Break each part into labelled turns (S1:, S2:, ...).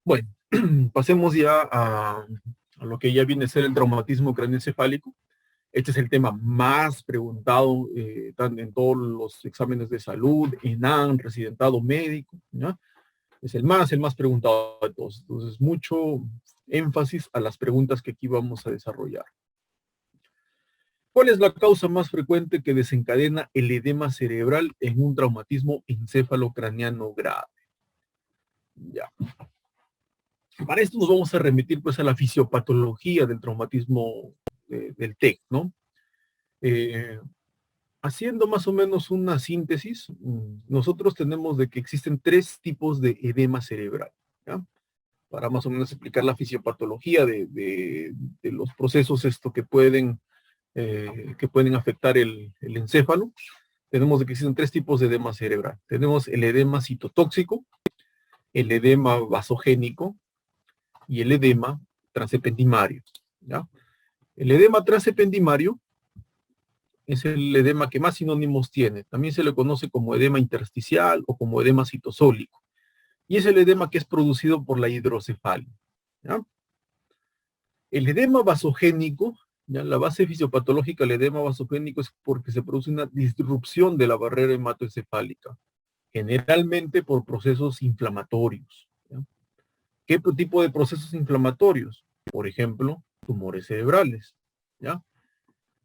S1: Bueno, pasemos ya a lo que ya viene a ser el traumatismo craneoencefálico. Este es el tema más preguntado en todos los exámenes de salud, ENAM, residentado médico, ¿no? Es el más preguntado de todos. Entonces, mucho énfasis a las preguntas que aquí vamos a desarrollar. ¿Cuál es la causa más frecuente que desencadena el edema cerebral en un traumatismo encéfalo-craneano grave? Ya. Para esto nos vamos a remitir pues a la fisiopatología del traumatismo del TEC, ¿no? Eh, Haciendo más o menos una síntesis, nosotros tenemos de que existen tres tipos de edema cerebral, ¿ya? Para más o menos explicar la fisiopatología de los procesos que pueden afectar el encéfalo, tenemos de que existen tres tipos de edema cerebral. Tenemos el edema citotóxico, el edema vasogénico y el edema transependimario, ¿ya? El edema transependimario es el edema que más sinónimos tiene. También se le conoce como edema intersticial o como edema citosólico. Y es el edema que es producido por la hidrocefalia, ¿ya? El edema vasogénico, ¿ya? La base fisiopatológica del edema vasogénico es porque se produce una disrupción de la barrera hematoencefálica, generalmente por procesos inflamatorios, ¿ya? ¿Qué tipo de procesos inflamatorios? Por ejemplo, tumores cerebrales, ¿ya?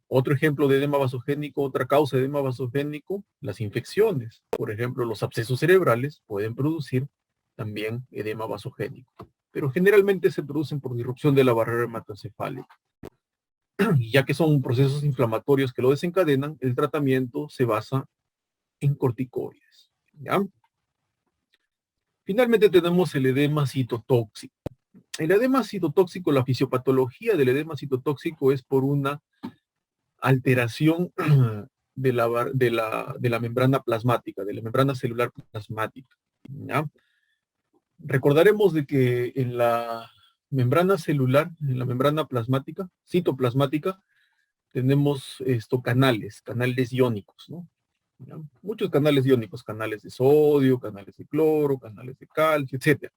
S1: Otro ejemplo de edema vasogénico, otra causa de edema vasogénico, las infecciones. Por ejemplo, los abscesos cerebrales pueden producir también edema vasogénico, pero generalmente se producen por disrupción de la barrera hematoencefálica. Y ya que son procesos inflamatorios que lo desencadenan, el tratamiento se basa en corticoides, ¿ya? Finalmente tenemos el edema citotóxico. El edema citotóxico, la fisiopatología del edema citotóxico es por una alteración de la membrana plasmática, de la membrana celular plasmática, ¿ya? Recordaremos de que en la membrana celular, en la membrana plasmática, citoplasmática, tenemos canales iónicos, ¿no? ¿Ya? Muchos canales iónicos, canales de sodio, canales de cloro, canales de calcio, etcétera.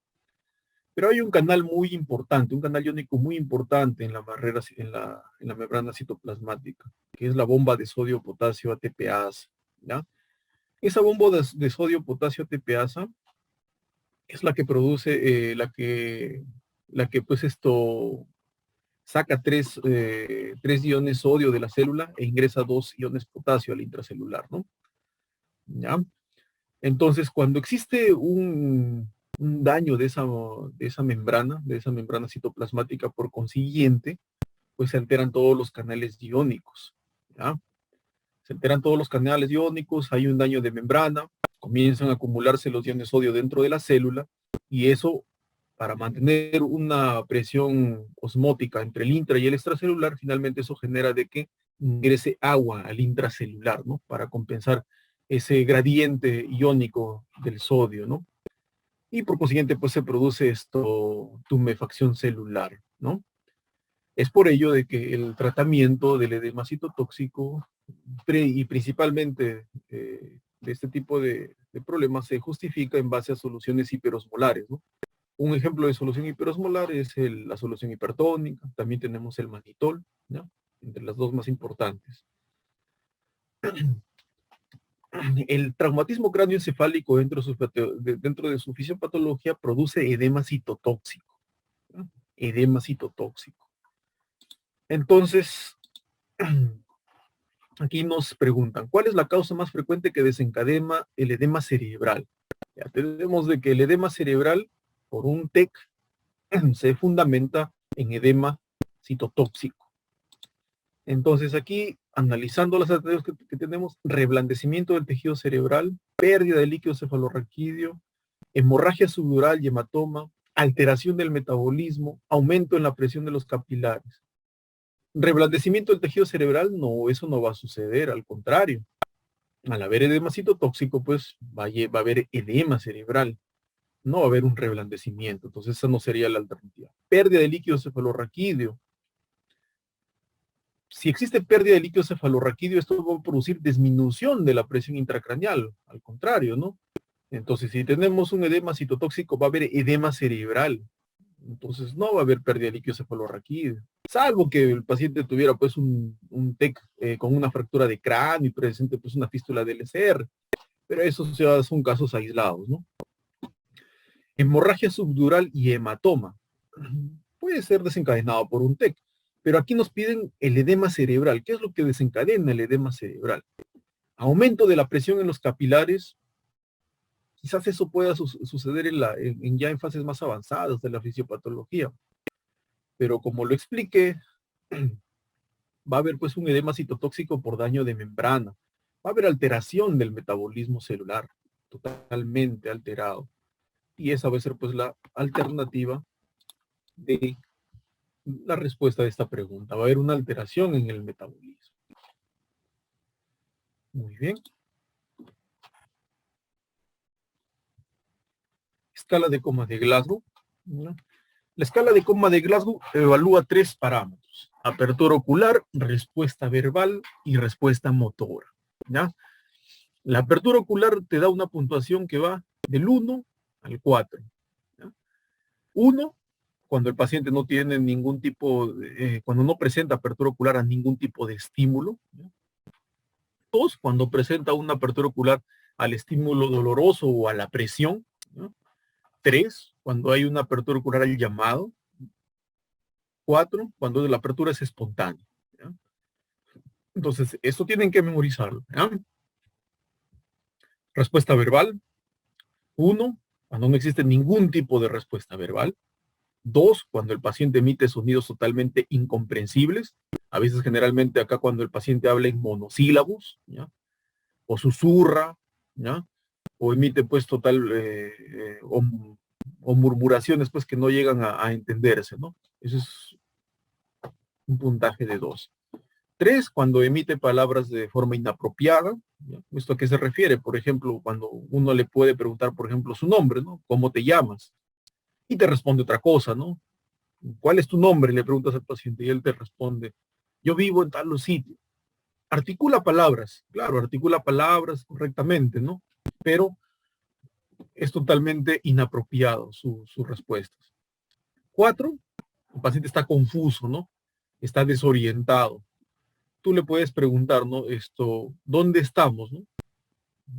S1: Pero hay un canal muy importante, un canal iónico muy importante en la barrera, en la membrana citoplasmática, que es la bomba de sodio-potasio ATPasa, ¿ya? Esa bomba de sodio-potasio ATPasa es la que produce, la que pues saca tres iones sodio de la célula e ingresa 2 iones potasio al intracelular, ¿no? ¿Ya? Entonces, cuando existe un daño de esa membrana citoplasmática, por consiguiente, pues se alteran todos los canales iónicos, ¿ya? Se alteran todos los canales iónicos, hay un daño de membrana, comienzan a acumularse los iones sodio dentro de la célula, y eso, para mantener una presión osmótica entre el intra y el extracelular, finalmente eso genera de que ingrese agua al intracelular, ¿no? Para compensar ese gradiente iónico del sodio, ¿no? Y por consiguiente, pues se produce tumefacción celular, ¿no? Es por ello de que el tratamiento del edema citotóxico y principalmente de este tipo de problemas se justifica en base a soluciones hiperosmolares, ¿no? Un ejemplo de solución hiperosmolar es la solución hipertónica, también tenemos el mannitol, ¿no? Entre las dos más importantes. El traumatismo cráneoencefálico dentro de su fisiopatología produce edema citotóxico, ¿no? Edema citotóxico. Entonces, aquí nos preguntan, ¿cuál es la causa más frecuente que desencadena el edema cerebral? Ya tenemos de que el edema cerebral, por un TEC, se fundamenta en edema citotóxico. Entonces aquí, analizando las alternativas que tenemos, reblandecimiento del tejido cerebral, pérdida de líquido cefalorraquídeo, hemorragia subdural y hematoma, alteración del metabolismo, aumento en la presión de los capilares. Reblandecimiento del tejido cerebral, no, eso no va a suceder, al contrario. Al haber edema citotóxico, pues va a haber edema cerebral, no va a haber un reblandecimiento, entonces esa no sería la alternativa. Pérdida de líquido cefalorraquídeo. Si existe pérdida de líquido cefalorraquídeo, esto va a producir disminución de la presión intracraneal, al contrario, ¿no? Entonces, si tenemos un edema citotóxico, va a haber edema cerebral, Entonces no va a haber pérdida de líquido cefalorraquídeo, salvo que el paciente tuviera pues un TEC con una fractura de cráneo y presente pues una fístula del LCR, pero esos ya son casos aislados, ¿no? Hemorragia subdural y hematoma. Puede ser desencadenado por un TEC, pero aquí nos piden el edema cerebral. ¿Qué es lo que desencadena el edema cerebral? Aumento de la presión en los capilares. Quizás eso pueda suceder ya en fases más avanzadas de la fisiopatología, pero como lo expliqué, va a haber pues un edema citotóxico por daño de membrana, va a haber alteración del metabolismo celular, totalmente alterado, y esa va a ser pues la alternativa de la respuesta de esta pregunta. Va a haber una alteración en el metabolismo. Muy bien. Escala de coma de Glasgow, ¿no? La escala de coma de Glasgow evalúa 3 parámetros: apertura ocular, respuesta verbal y respuesta motora, ¿ya? La apertura ocular te da una puntuación que va del 1 al 4, ¿ya? 1, cuando el paciente no tiene ningún tipo, cuando no presenta apertura ocular a ningún tipo de estímulo, ¿ya? 2, cuando presenta una apertura ocular al estímulo doloroso o a la presión, ¿ya? 3, cuando hay una apertura ocular al llamado. 4, cuando la apertura es espontánea, ¿ya? Entonces, esto tienen que memorizarlo, ¿ya? Respuesta verbal. 1, cuando no existe ningún tipo de respuesta verbal. 2, cuando el paciente emite sonidos totalmente incomprensibles. A veces, generalmente, acá cuando el paciente habla en monosílabos, ¿ya? O susurra, ¿ya? O emite, pues, o murmuraciones, pues, que no llegan a entenderse, ¿no? Eso es un puntaje de 2. 3, cuando emite palabras de forma inapropiada, ¿ya? ¿Esto a qué se refiere? Por ejemplo, cuando uno le puede preguntar, por ejemplo, su nombre, ¿no? ¿Cómo te llamas? Y te responde otra cosa, ¿no? ¿Cuál es tu nombre? Le preguntas al paciente y él te responde, yo vivo en tal sitio. Articula palabras, claro, articula palabras correctamente, ¿no? Pero es totalmente inapropiado sus respuestas. 4, el paciente está confuso, ¿no? Está desorientado. Tú le puedes preguntar, ¿no? ¿Dónde estamos, no?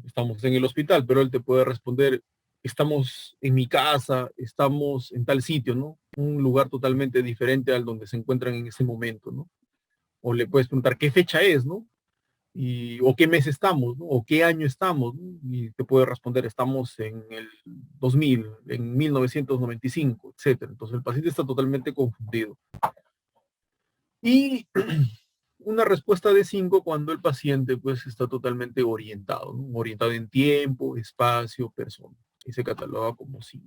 S1: Estamos en el hospital, pero él te puede responder, estamos en mi casa, estamos en tal sitio, ¿no? Un lugar totalmente diferente al donde se encuentran en ese momento, ¿no? O le puedes preguntar qué fecha es, ¿no? O qué mes estamos, ¿no? O qué año estamos, ¿no? Y te puede responder, estamos en el 2000, en 1995, etcétera. Entonces el paciente está totalmente confundido. Y una respuesta de 5 cuando el paciente pues está totalmente orientado, ¿no? Orientado en tiempo, espacio, persona. Y se cataloga como 5.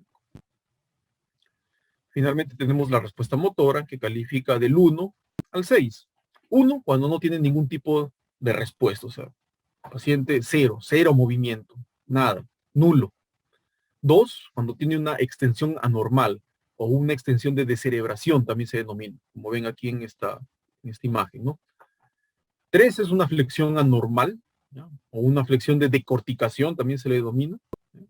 S1: Finalmente tenemos la respuesta motora que califica del 1 al 6. 1 cuando no tiene ningún tipo de respuesta, o sea, paciente cero movimiento, nada, nulo. 2 cuando tiene una extensión anormal o una extensión de descerebración, también se denomina, como ven aquí en esta imagen, ¿no? 3 es una flexión anormal, ¿ya? O una flexión de decorticación, también se le denomina, ¿ya?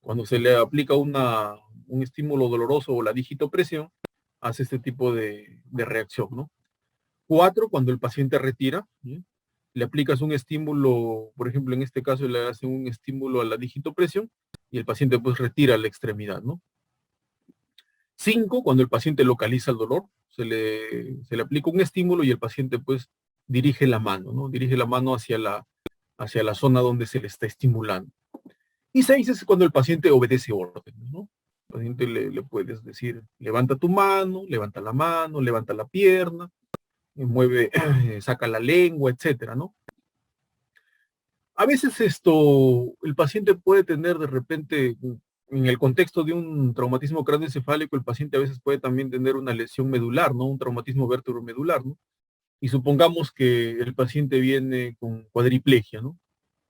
S1: Cuando se le aplica un estímulo doloroso o la digitopresión, hace este tipo de reacción, ¿no? 4, cuando el paciente retira, ¿ya? Le aplicas un estímulo, por ejemplo, en este caso le hacen un estímulo a la digitopresión y el paciente pues retira la extremidad, ¿no? 5, cuando el paciente localiza el dolor, se le aplica un estímulo y el paciente pues dirige la mano, ¿no? Dirige la mano hacia la zona donde se le está estimulando. Y 6 es cuando el paciente obedece órdenes, ¿no? El paciente le puedes decir, levanta tu mano, levanta la pierna, mueve, saca la lengua, etcétera, ¿no? A veces el paciente puede tener de repente, en el contexto de un traumatismo cráneoencefálico, el paciente a veces puede también tener una lesión medular, ¿no? Un traumatismo vértebromedular, ¿no? Y supongamos que el paciente viene con cuadriplegia, ¿no?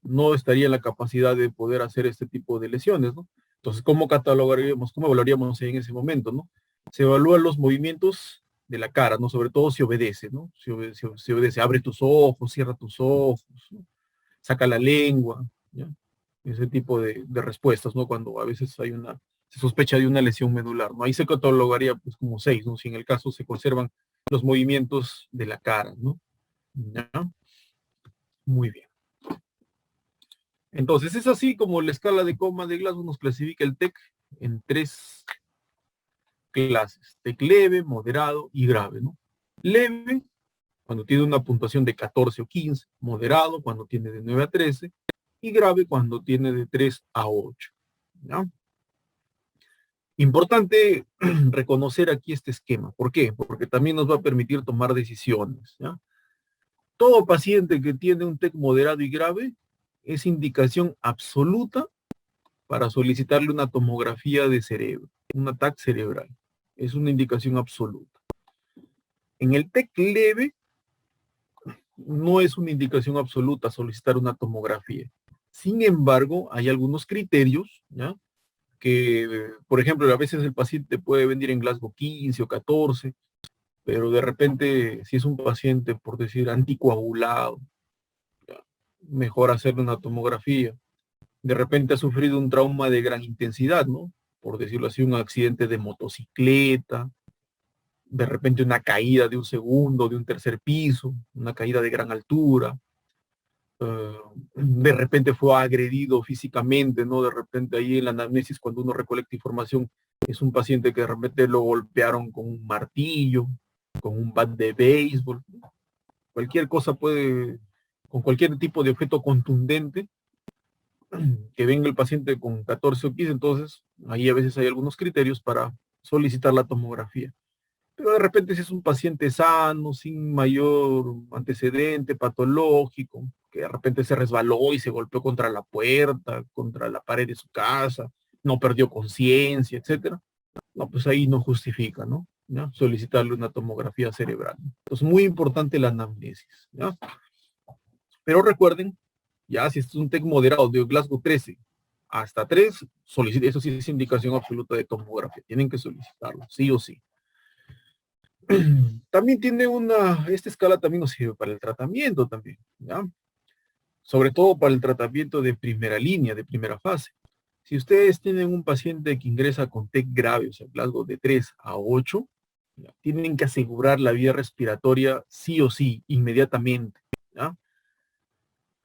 S1: No estaría en la capacidad de poder hacer este tipo de lesiones, ¿no? Entonces, ¿cómo catalogaríamos, cómo evaluaríamos en ese momento, ¿no? Se evalúan los movimientos de la cara, ¿no? Sobre todo si obedece, ¿no? Si obedece, abre tus ojos, cierra tus ojos, ¿no? Saca la lengua, ¿ya? Ese tipo de respuestas, ¿no? Cuando a veces se sospecha de una lesión medular, ¿no? Ahí se catalogaría pues como 6, ¿no? Si en el caso se conservan los movimientos de la cara, ¿no? ¿Ya? Muy bien. Entonces, es así como la escala de coma de Glasgow nos clasifica el TEC en 3 clases: TEC leve, moderado y grave, ¿no? Leve, cuando tiene una puntuación de 14 o 15, moderado, cuando tiene de 9 a 13, y grave, cuando tiene de 3 a 8, ¿ya? Importante reconocer aquí este esquema. ¿Por qué? Porque también nos va a permitir tomar decisiones, ¿ya? Todo paciente que tiene un TEC moderado y grave es indicación absoluta para solicitarle una tomografía de cerebro, un ataque cerebral. Es una indicación absoluta. En el TEC leve no es una indicación absoluta solicitar una tomografía. Sin embargo, hay algunos criterios, ¿ya? Que, por ejemplo, a veces el paciente puede venir en Glasgow 15 o 14, pero de repente, si es un paciente, por decir, anticoagulado, ¿ya? Mejor hacerle una tomografía. De repente ha sufrido un trauma de gran intensidad, ¿no? Por decirlo así, un accidente de motocicleta, de repente una caída de un segundo, de un tercer piso, una caída de gran altura, de repente fue agredido físicamente, ¿no? De repente ahí en la anamnesis, cuando uno recolecta información, es un paciente que de repente lo golpearon con un martillo, con un bat de béisbol, cualquier cosa puede, con cualquier tipo de objeto contundente, que venga el paciente con 14 o 15, entonces ahí a veces hay algunos criterios para solicitar la tomografía. Pero de repente si es un paciente sano, sin mayor antecedente patológico, que de repente se resbaló y se golpeó contra la puerta, contra la pared de su casa, no perdió conciencia, etcétera, no, pues ahí no justifica, ¿no? ¿Ya? Solicitarle una tomografía cerebral. Entonces, muy importante la anamnesis, ¿ya? Pero recuerden, ya si es un TEC moderado de Glasgow 13 hasta 3, solicite, eso sí es indicación absoluta de tomografía. Tienen que solicitarlo, sí o sí. También tiene esta escala también nos sirve para el tratamiento también, ¿ya? Sobre todo para el tratamiento de primera línea, de primera fase. Si ustedes tienen un paciente que ingresa con TEC grave, o sea, Glasgow de 3 a 8, ¿ya? Tienen que asegurar la vía respiratoria sí o sí, inmediatamente, ¿ya?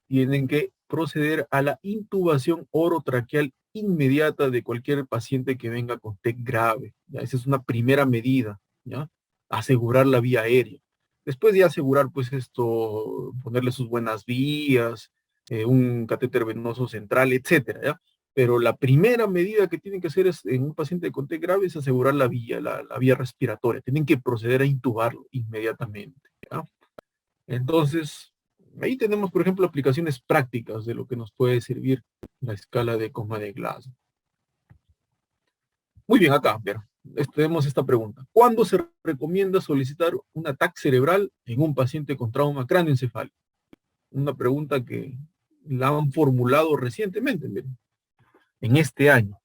S1: Tienen que proceder a la intubación orotraqueal inmediata de cualquier paciente que venga con TEC grave, ¿ya? Esa es una primera medida, ¿ya? Asegurar la vía aérea. Después de asegurar, pues esto, ponerle sus buenas vías, un catéter venoso central, etcétera, ¿ya? Pero la primera medida que tienen que hacer es, en un paciente con TEC grave, es asegurar la vía, la vía respiratoria. Tienen que proceder a intubarlo inmediatamente, ¿ya? Entonces, ahí tenemos, por ejemplo, aplicaciones prácticas de lo que nos puede servir la escala de coma de Glasgow. Muy bien, acá, ver, tenemos esta pregunta. ¿Cuándo se recomienda solicitar un ataque cerebral en un paciente con trauma cráneoencefálico? Una pregunta que la han formulado recientemente, miren, en este año.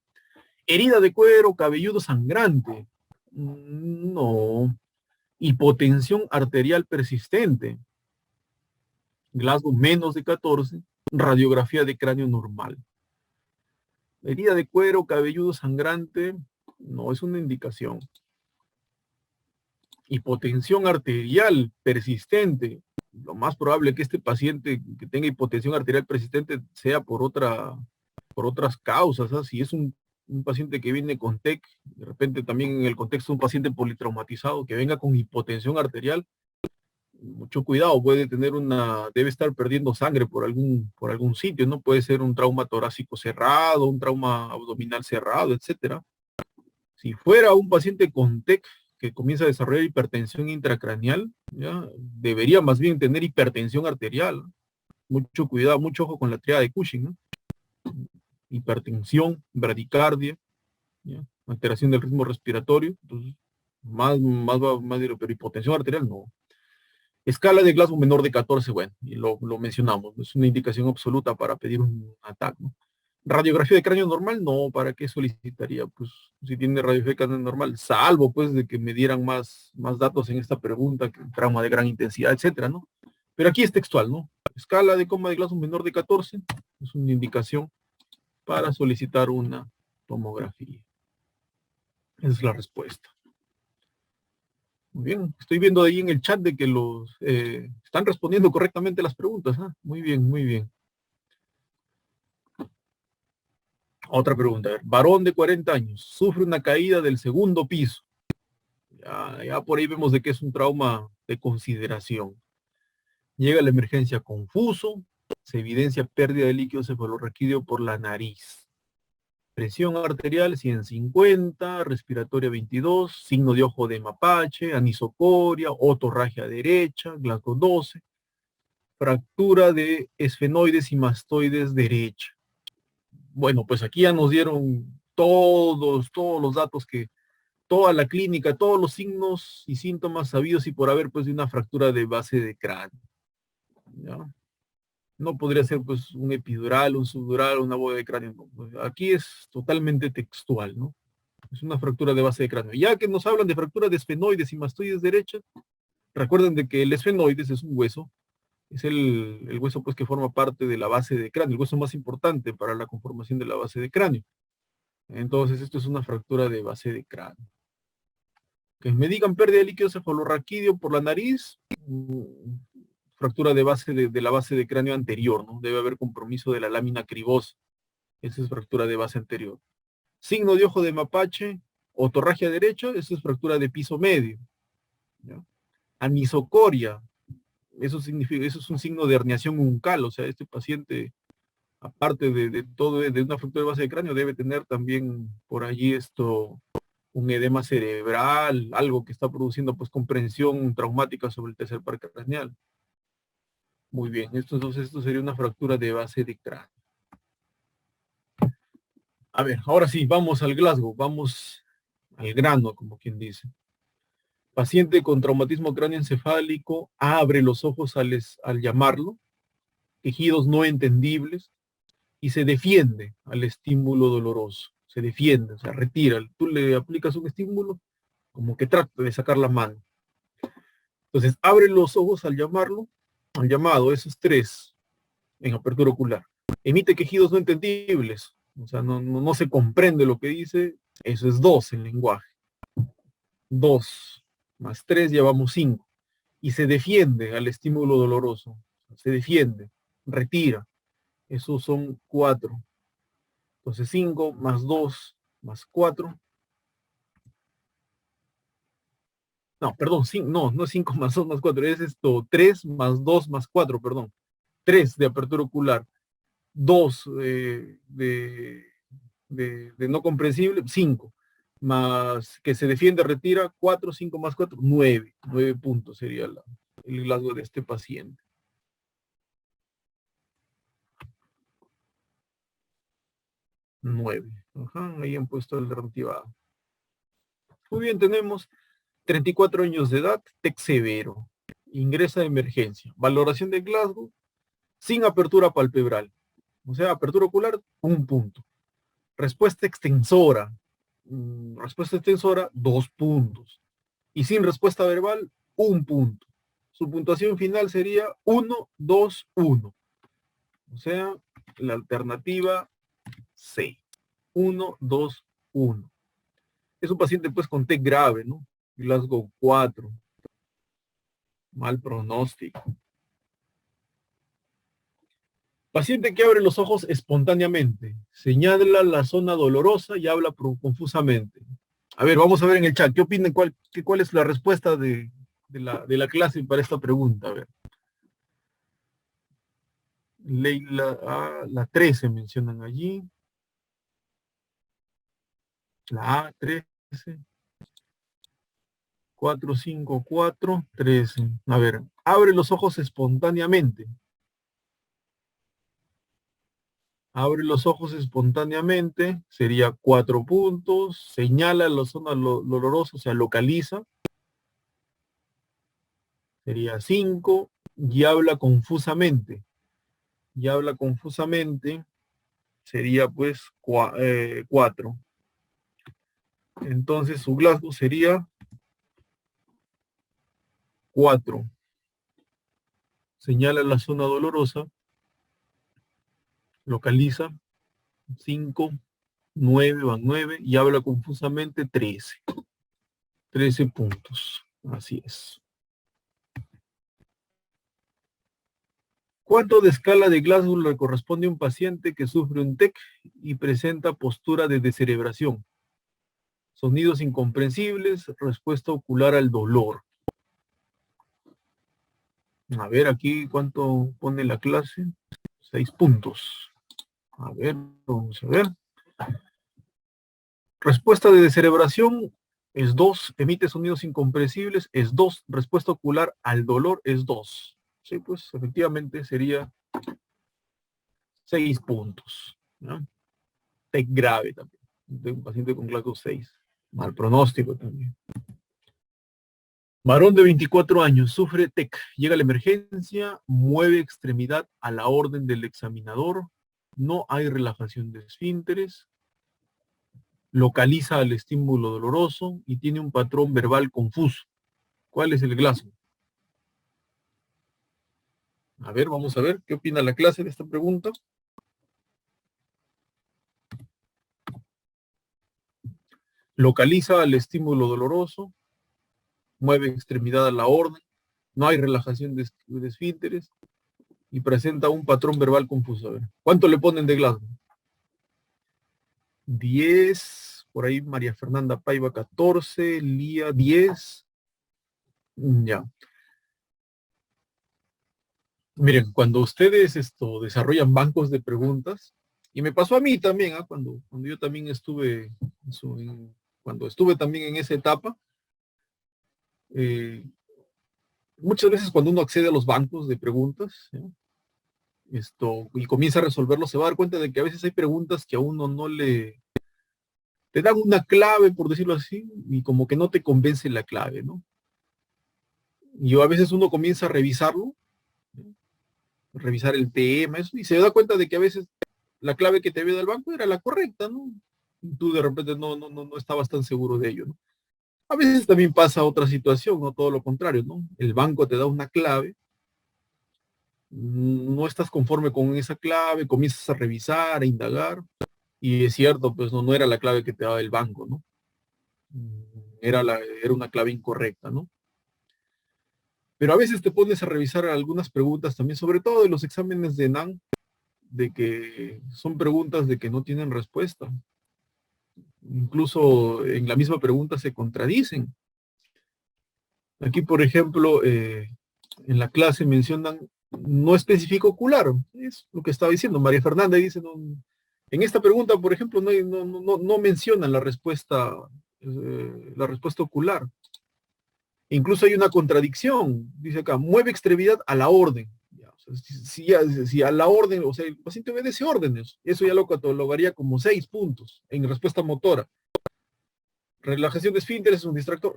S1: Herida de cuero cabelludo sangrante. No. Hipotensión arterial persistente. Glasgow menos de 14, radiografía de cráneo normal. Herida de cuero cabelludo sangrante, no es una indicación. Hipotensión arterial persistente, lo más probable es que este paciente que tenga hipotensión arterial persistente sea por otras causas, ¿sabes? Si es un paciente que viene con TEC, de repente también en el contexto de un paciente politraumatizado que venga con hipotensión arterial, mucho cuidado, debe estar perdiendo sangre por algún sitio, ¿no? Puede ser un trauma torácico cerrado, un trauma abdominal cerrado, etcétera. Si fuera un paciente con TEC que comienza a desarrollar hipertensión intracraneal, ¿ya? Debería más bien tener hipertensión arterial. Mucho cuidado, mucho ojo con la triada de Cushing, ¿no? Hipertensión, bradicardia, ¿ya? Alteración del ritmo respiratorio, entonces, pero hipotensión arterial no. Escala de Glasgow menor de 14, bueno, y lo mencionamos, es una indicación absoluta para pedir un ataque, ¿no? Radiografía de cráneo normal, no, ¿para qué solicitaría? Pues si tiene radiografía de cráneo normal, salvo pues de que me dieran más datos en esta pregunta, que trauma de gran intensidad, etcétera, ¿no? Pero aquí es textual, ¿no? Escala de coma de Glasgow menor de 14, es una indicación para solicitar una tomografía. Esa es la respuesta. Muy bien, estoy viendo ahí en el chat de que los están respondiendo correctamente las preguntas. ¿Ah? Muy bien, muy bien. Otra pregunta. A ver, varón de 40 años, sufre una caída del segundo piso. Ya por ahí vemos de que es un trauma de consideración. Llega a la emergencia confuso, se evidencia pérdida de líquido cefalorraquídeo por la nariz. Presión arterial 150, respiratoria 22, signo de ojo de mapache, anisocoria, otorragia derecha, Glasgow 12, fractura de esfenoides y mastoides derecha. Bueno, pues aquí ya nos dieron todos los datos que, toda la clínica, todos los signos y síntomas sabidos y por haber pues de una fractura de base de cráneo. ¿Ya? No podría ser pues un epidural, un subdural, una bóveda de cráneo. No. Pues, aquí es totalmente textual, ¿no? Es una fractura de base de cráneo. Ya que nos hablan de fractura de esfenoides y mastoides derechas, recuerden de que el esfenoides es un hueso, es el hueso pues que forma parte de la base de cráneo, el hueso más importante para la conformación de la base de cráneo. Entonces esto es una fractura de base de cráneo. Que me digan pérdida de líquido cefalorraquídeo por la nariz, fractura de base de la base de cráneo anterior, ¿no? Debe haber compromiso de la lámina cribosa. Esa es fractura de base anterior. Signo de ojo de mapache, otorragia derecha, esa es fractura de piso medio. ¿Ya? Anisocoria, eso significa, eso es un signo de herniación uncal, o sea, este paciente, aparte de todo, de una fractura de base de cráneo, debe tener también por allí un edema cerebral, algo que está produciendo pues comprensión traumática sobre el tercer par craneal. Muy bien, entonces esto sería una fractura de base de cráneo. A ver, ahora sí, vamos al Glasgow, vamos al grano, como quien dice. Paciente con traumatismo cráneoencefálico abre los ojos al llamarlo, quejidos no entendibles, y se defiende al estímulo doloroso. Se defiende, o sea, retira. Tú le aplicas un estímulo, como que trata de sacar la mano. Entonces, abre los ojos al llamarlo, al llamado, esos tres, en apertura ocular. Emite quejidos no entendibles, o sea, no se comprende lo que dice, eso es 2 en lenguaje. 2 más 3 llevamos 5. Y se defiende al estímulo doloroso, se defiende, retira, esos son 4. Entonces 5 más 2 más 4. No, perdón, no es 5 más 2 más 4, es esto 3 más 2 más 4, perdón. 3 de apertura ocular, 2 de no comprensible, 5, más que se defiende, retira, 4, 5 más 4, 9. 9 puntos sería el Glasgow de este paciente. 9. Ajá, ahí han puesto la alternativa A. Muy bien, tenemos 34 años de edad, TEC severo. Ingresa de emergencia. Valoración de Glasgow sin apertura palpebral. O sea, apertura ocular, 1 punto. Respuesta extensora. Respuesta extensora, 2 puntos. Y sin respuesta verbal, 1 punto. Su puntuación final sería 1, 2, 1. O sea, la alternativa C. 1, 2, 1. Es un paciente pues con TEC grave, ¿no? Glasgow 4. Mal pronóstico. Paciente que abre los ojos espontáneamente, señala la zona dolorosa y habla confusamente. A ver, vamos a ver en el chat, ¿qué opinan? ¿Cuál es la respuesta de la clase para esta pregunta? A ver. Leila, la 13 mencionan allí. La A13. 4, 5, 4, 13. A ver, abre los ojos espontáneamente. Abre los ojos espontáneamente, sería 4 puntos, señala la zona dolorosa, o sea, localiza, sería 5, y habla confusamente. Y habla confusamente, sería pues 4. Entonces su Glasgow sería 4. Señala la zona dolorosa, localiza, 5, 9 van 9 y habla confusamente 13. 13 puntos. Así es. ¿Cuánto de escala de Glasgow le corresponde a un paciente que sufre un TEC y presenta postura de descerebración? Sonidos incomprensibles, respuesta ocular al dolor. A ver, aquí, ¿cuánto pone la clase? 6 puntos. A ver, vamos a ver. Respuesta de descerebración es 2. Emite sonidos incomprensibles es 2. Respuesta ocular al dolor es 2. Sí, pues efectivamente sería 6 puntos, ¿no? TEC grave también. De un paciente con Glasgow 6. Mal pronóstico también. Varón de 24 años, sufre TEC, llega a la emergencia, mueve extremidad a la orden del examinador, no hay relajación de esfínteres, localiza el estímulo doloroso y tiene un patrón verbal confuso. ¿Cuál es el Glasgow? A ver, vamos a ver, ¿qué opina la clase de esta pregunta? Localiza el estímulo doloroso, mueve extremidad a la orden, no hay relajación de esfínteres y presenta un patrón verbal confuso. A ver, ¿cuánto le ponen de Glasgow? 10, por ahí María Fernanda Paiva 14, Lía 10. Ya. Miren, cuando ustedes desarrollan bancos de preguntas, y me pasó a mí también, cuando yo también estuve, cuando estuve también en esa etapa, eh, muchas veces cuando uno accede a los bancos de preguntas, ¿sí? Y comienza a resolverlo, se va a dar cuenta de que a veces hay preguntas que a uno no te dan una clave, por decirlo así, y como que no te convence la clave, ¿no? Y a veces uno comienza a revisarlo, ¿no? Revisar el tema, eso, y se da cuenta de que a veces la clave que te había dado el banco era la correcta, ¿no? Y tú de repente no estabas tan seguro de ello, ¿no? A veces también pasa otra situación, no todo lo contrario, ¿no? El banco te da una clave, no estás conforme con esa clave, comienzas a revisar, a indagar, y es cierto, pues no era la clave que te daba el banco, ¿no? Era una clave incorrecta, ¿no? Pero a veces te pones a revisar algunas preguntas también, sobre todo de los exámenes de NAN, de que son preguntas de que no tienen respuesta. Incluso en la misma pregunta se contradicen. Aquí, por ejemplo, en la clase mencionan no específico ocular. Es lo que estaba diciendo. María Fernanda dice, no, en esta pregunta, por ejemplo, no mencionan la respuesta ocular. Incluso hay una contradicción. Dice acá, mueve extremidad a la orden. Ya, o sea, si a la orden, o sea, el paciente obedece órdenes, eso ya lo catalogaría como 6 puntos en respuesta motora. Relajación de esfínteres es un distractor.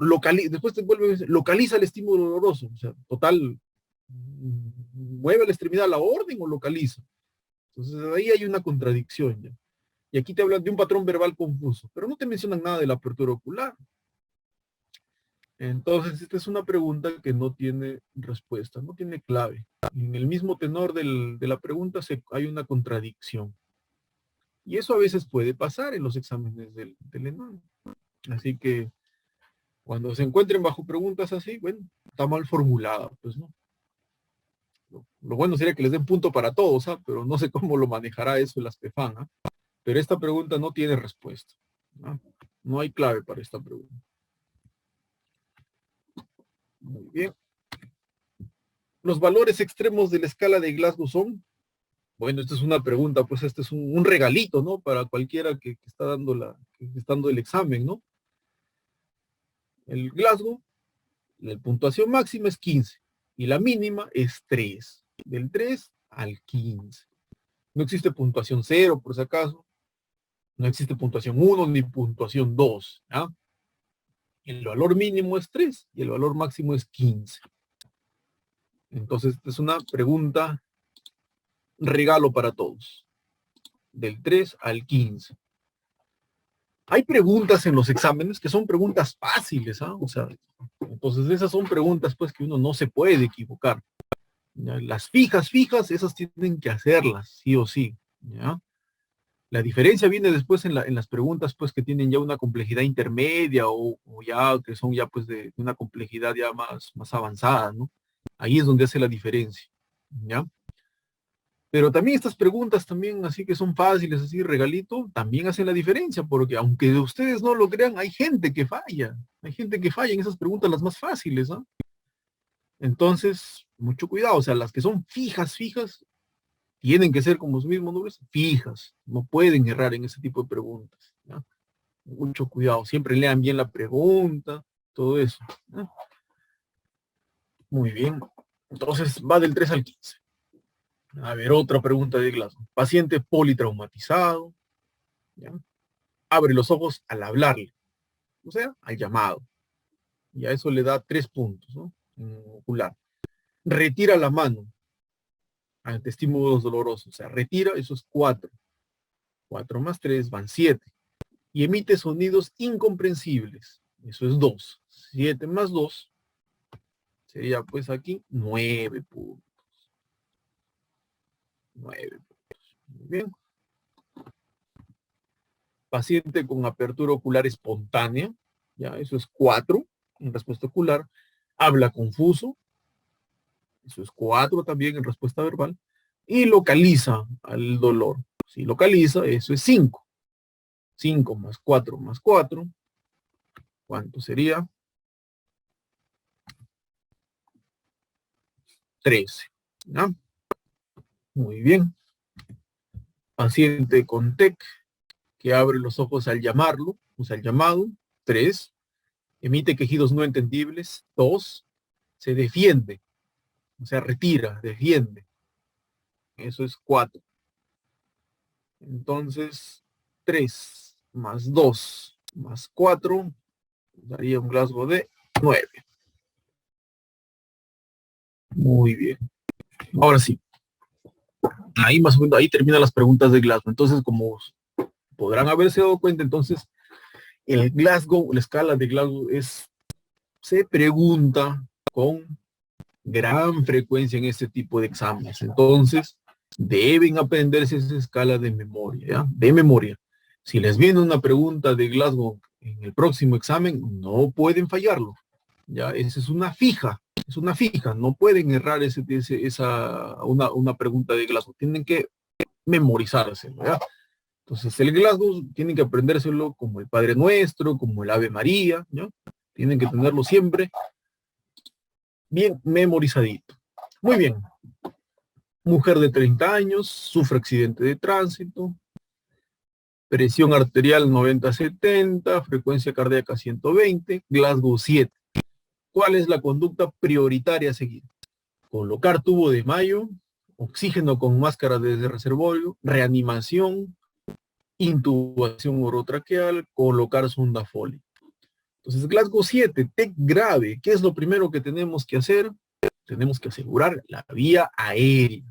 S1: Después te vuelve a decir, localiza el estímulo doloroso. O sea, total, mueve la extremidad a la orden o localiza. Entonces ahí hay una contradicción ya. Y aquí te hablan de un patrón verbal confuso, pero no te mencionan nada de la apertura ocular. Entonces, esta es una pregunta que no tiene respuesta, no tiene clave. En el mismo tenor de la pregunta hay una contradicción. Y eso a veces puede pasar en los exámenes del ENAM. Así que cuando se encuentren bajo preguntas así, bueno, está mal formulada, pues no. Lo bueno sería que les den punto para todos, ¿ah? Pero no sé cómo lo manejará eso el ASPEFAN, ¿ah? Pero esta pregunta no tiene respuesta, ¿no? No hay clave para esta pregunta. Muy bien. Los valores extremos de la escala de Glasgow son, bueno, esta es una pregunta, pues este es un regalito, ¿no? Para cualquiera que está dando el examen, ¿no? El Glasgow, la puntuación máxima es 15 y la mínima es 3, del 3 al 15. No existe puntuación 0, por si acaso. No existe puntuación 1 ni puntuación 2. ¿Ya? El valor mínimo es 3 y el valor máximo es 15. Entonces, es una pregunta regalo para todos. Del 3 al 15. Hay preguntas en los exámenes que son preguntas fáciles, ¿ah? O sea, entonces esas son preguntas pues que uno no se puede equivocar. ¿Ya? Las fijas, esas tienen que hacerlas, sí o sí. ¿Ya? La diferencia viene después en las preguntas pues que tienen ya una complejidad intermedia o ya que son ya pues de una complejidad ya más avanzada, ¿no? Ahí es donde hace la diferencia, ¿ya? Pero también estas preguntas también así que son fáciles, así regalito, también hacen la diferencia, porque aunque ustedes no lo crean, hay gente que falla en esas preguntas las más fáciles, ¿no? Entonces, mucho cuidado, o sea, las que son fijas, tienen que ser como su mismo nombre, fijas, no pueden errar en ese tipo de preguntas, ¿ya? Mucho cuidado, siempre lean bien la pregunta, todo eso, ¿ya? Muy bien, entonces va del 3 al 15. A ver, otra pregunta de Glasgow. Paciente politraumatizado, ¿ya? Abre los ojos al hablarle, o sea, al llamado. Y a eso le da 3 puntos, ¿no? En ocular. Retira la mano ante estímulos dolorosos, o sea, retira, eso es 4. 4 más 3 van 7. Y emite sonidos incomprensibles, eso es 2. 7 más 2 sería pues aquí 9 puntos. 9 puntos. Muy bien. Paciente con apertura ocular espontánea, ya, eso es 4 en respuesta ocular. Habla confuso, eso es 4 también en respuesta verbal. Y localiza al dolor. Si localiza, eso es 5. 5 más 4 más 4, ¿cuánto sería? 13. ¿Ya? Muy bien. Paciente con TEC que abre los ojos al llamarlo, o sea, al llamado, 3. Emite quejidos no entendibles, 2. Se defiende, o sea, retira, defiende, eso es 4. Entonces, 3 más 2 más 4 daría un Glasgow de 9. Muy bien. Ahora sí. Ahí más o menos, ahí terminan las preguntas de Glasgow. Entonces, como podrán haberse dado cuenta, entonces, el Glasgow, la escala de Glasgow se pregunta con gran frecuencia en este tipo de exámenes. Entonces, deben aprenderse esa escala de memoria, ¿ya? De memoria. Si les viene una pregunta de Glasgow en el próximo examen, no pueden fallarlo, ¿ya? Esa es una fija, no pueden errar una pregunta de Glasgow, tienen que memorizárselo, ¿ya? Entonces, el Glasgow tienen que aprendérselo como el Padre Nuestro, como el Ave María, ¿ya? Tienen que tenerlo siempre bien memorizadito. Muy bien. Mujer de 30 años, sufre accidente de tránsito, presión arterial 90-70, frecuencia cardíaca 120, Glasgow 7. ¿Cuál es la conducta prioritaria a seguir? Colocar tubo de Mayo, oxígeno con máscara de reservorio, reanimación, intubación orotraqueal, colocar sonda Foley. Entonces, Glasgow 7, TEC grave. ¿Qué es lo primero que tenemos que hacer? Tenemos que asegurar la vía aérea.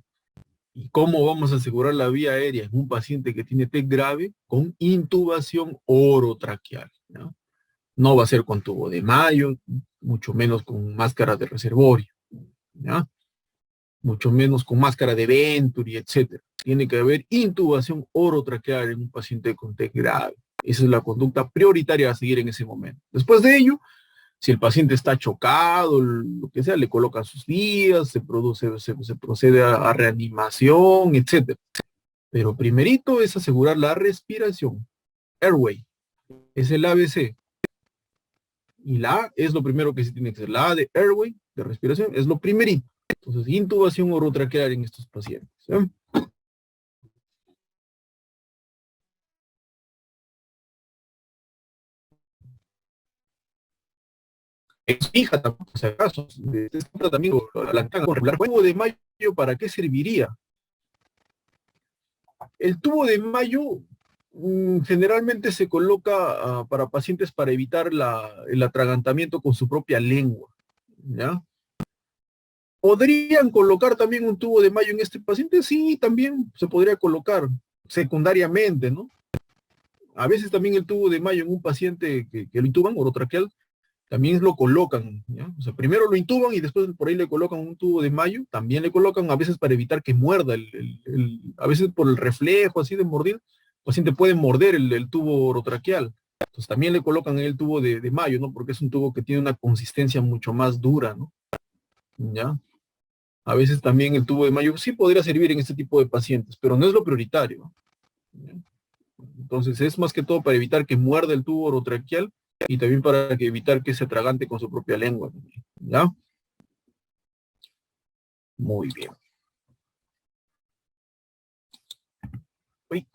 S1: ¿Y cómo vamos a asegurar la vía aérea en un paciente que tiene TEC grave? Con intubación orotraqueal, ¿no? No va a ser con tubo de Mayo, mucho menos con máscara de reservorio, ¿ya? Mucho menos con máscara de Venturi, etcétera. Tiene que haber intubación orotraqueal en un paciente con TEC grave. Esa es la conducta prioritaria a seguir en ese momento. Después de ello, si el paciente está chocado, lo que sea, le colocan sus vías, se procede a reanimación, etcétera. Pero primerito es asegurar la respiración. Airway es el ABC. Y la A es lo primero que se tiene que hacer. La A de airway, de respiración, es lo primerito. Entonces, intubación orotraqueal en estos pacientes. ¿Eh? Es fija tampoco, si acaso. También la regular. ¿El tubo de Mayo para qué serviría? El tubo de Mayo generalmente se coloca para pacientes para evitar el atragantamiento con su propia lengua, ¿ya? ¿Podrían colocar también un tubo de Mayo en este paciente? Sí, también se podría colocar secundariamente, ¿no? A veces también el tubo de Mayo en un paciente que lo intuban, orotraqueal, también lo colocan, ¿ya? O sea, primero lo intuban y después por ahí le colocan un tubo de Mayo, también le colocan a veces para evitar que muerda, a veces por el reflejo así de mordir, paciente puede morder el tubo orotraqueal. Entonces también le colocan el tubo de Mayo, ¿no? Porque es un tubo que tiene una consistencia mucho más dura, ¿no? ¿Ya? A veces también el tubo de Mayo sí podría servir en este tipo de pacientes, pero no es lo prioritario, ¿no? ¿Ya? Entonces es más que todo para evitar que muerda el tubo orotraqueal y también para evitar que se atragante con su propia lengua, ¿ya? Muy bien. Uy.